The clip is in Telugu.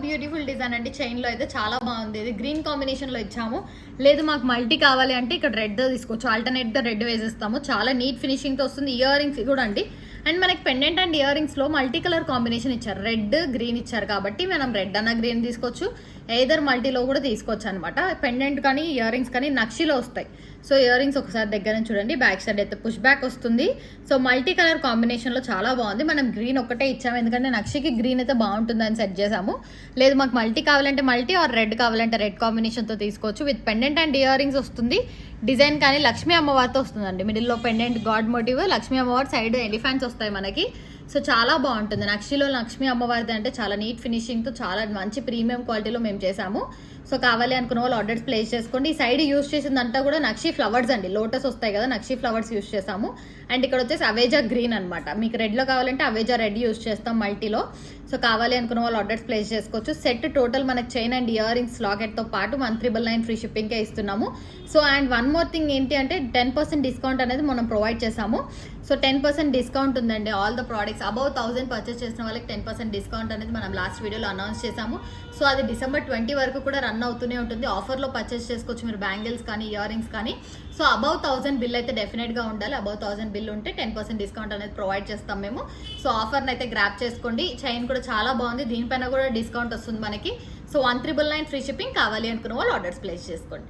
బ్యూటిఫుల్ డిజైన్ అండి. చైన్ లో అయితే చాలా బాగుంది. ఇది గ్రీన్ కాంబినేషన్ లో ఇచ్చాము. లేదు మాకు మల్టీ కావాలి అంటే ఇక్కడ రెడ్ తీసుకోవచ్చు. ఆల్టర్నేట్ గా రెడ్ వేసేస్తాము. చాలా నీట్ ఫినిషింగ్ తో వస్తుంది. ఇయర్ రింగ్స్ కూడా అండి. అండ్ మనకి పెండెంట్ అండ్ ఇయర్ రింగ్స్ లో మల్టీ కలర్ కాంబినేషన్ ఇచ్చారు. రెడ్ గ్రీన్ ఇచ్చారు కాబట్టి మనం రెడ్ అన్న గ్రీన్ తీసుకోవచ్చు. ఏదర్ మల్టీలో కూడా తీసుకోవచ్చు అనమాట. పెండెంట్ కానీ ఇయర్ రింగ్స్ కానీ నక్షిలో వస్తాయి. సో ఇయర్ రింగ్స్ ఒకసారి దగ్గర నుంచి చూడండి. బ్యాక్ సైడ్ అయితే పుష్ బ్యాక్ వస్తుంది. సో మల్టీ కలర్ కాంబినేషన్ లో చాలా బాగుంది. మనం గ్రీన్ ఒకటే ఇచ్చాము ఎందుకంటే నక్షికి గ్రీన్ అయితే బాగుంటుందని సెట్ చేసాము. లేదు మాకు మల్టీ కావాలంటే మల్టీ ఆర్ రెడ్ కావాలంటే రెడ్ కాంబినేషన్ తో తీసుకోవచ్చు. With pendant and ear rings వస్తుంది. డిజైన్ కానీ లక్ష్మీ అమ్మవారితో వస్తుందండి. మిడిల్ లో పెండెంట్ గాడ్ మోటివ్, లక్ష్మీ అమ్మవారి సైడ్ ఎలిఫెంట్స్ వస్తాయి మనకి. సో చాలా బాగుంటుంది. నక్షిలో లక్ష్మీ అమ్మవారిది అంటే చాలా నీట్ ఫినిషింగ్ తో చాలా మంచి ప్రీమియం క్వాలిటీలో మేము చేసాము. సో కావాలి అనుకున్న వాళ్ళు ఆర్డర్స్ ప్లేస్ చేసుకోండి. ఈ సైడ్ యూస్ చేసిందంతా కూడా నక్షి ఫ్లవర్స్ అండి. లోటస్ వస్తాయి కదా, నక్షి ఫ్లవర్స్ యూస్ చేసాము. అండ్ ఇక్కడ వచ్చేసి అవేజా గ్రీన్ అనమాట. మీకు రెడ్ లో కావాలంటే అవేజా రెడ్ యూస్ చేస్తాం మల్టీలో. సో కావాలి అనుకున్న వాళ్ళు ఆర్డర్స్ ప్లేస్ చేసుకోవచ్చు. సెట్ టోటల్ మనకి chain and ear rings locket తో పాటు 1399 ఫ్రీ షిప్పింగ్ కే ఇస్తున్నాము. So and one more thing ఏంటి అంటే 10% డిస్కౌంట్ అనేది మనం ప్రొవైడ్ చేసాము. సో 10% డిస్కౌంట్ ఉందండి. All the products above 1000 purchase చేసిన వాళ్ళకి 10% డిస్కౌంట్ అనేది మనం లాస్ట్ వీడియోలో అనౌన్స్ చేసాము. సో అది December 20 వరకు కూడా రన్ అవుతూనే ఉంటుంది. ఆఫర్లో పర్చేస్ చేసుకోవచ్చు మీరు బ్యాంగిల్స్ కానీ ఇయర్ రింగ్స్ కానీ. సో అబౌవ్ 1000 బిల్ అయితే డెఫినెట్గా ఉండాలి. అబౌవ్ 1000 బిల్ ఉంటే 10% డిస్కౌంట్ అనేది ప్రొవైడ్ చేస్తాం మేము. సో ఆఫర్ని అయితే గ్రాప్ చేసుకోండి. చైన్ కూడా చాలా బాగుంది. దీనిపైన కూడా డిస్కౌంట్ వస్తుంది మనకి. So 1399 free shipping. కావాలి అనుకున్న వాళ్ళు ఆర్డర్స్ ప్లేస్ చేసుకోండి.